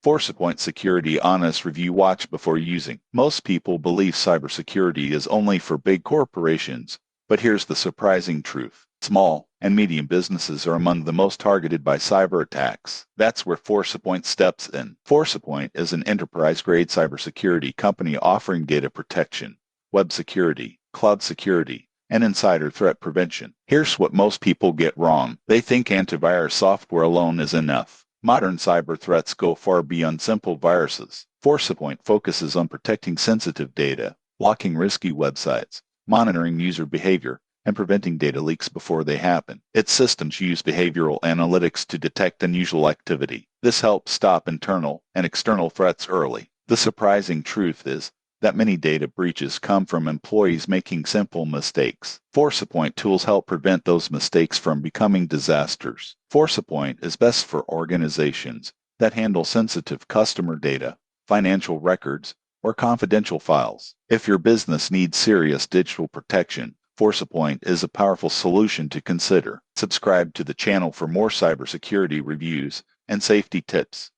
ForcePoint Security Honest Review. Watch before using. Most people believe cybersecurity is only for big corporations, but here's the surprising truth. Small and medium businesses are among the most targeted by cyber attacks. That's where ForcePoint steps in. ForcePoint is an enterprise-grade cybersecurity company offering data protection, web security, cloud security, and insider threat prevention. Here's what most people get wrong. They think antivirus software alone is enough. Modern cyber threats go far beyond simple viruses. ForcePoint focuses on protecting sensitive data, blocking risky websites, monitoring user behavior, and preventing data leaks before they happen. Its systems use behavioral analytics to detect unusual activity. This helps stop internal and external threats early. The surprising truth is that many data breaches come from employees making simple mistakes. ForcePoint tools help prevent those mistakes from becoming disasters. ForcePoint is best for organizations that handle sensitive customer data, financial records, or confidential files. If your business needs serious digital protection, ForcePoint is a powerful solution to consider. Subscribe to the channel for more cybersecurity reviews and safety tips.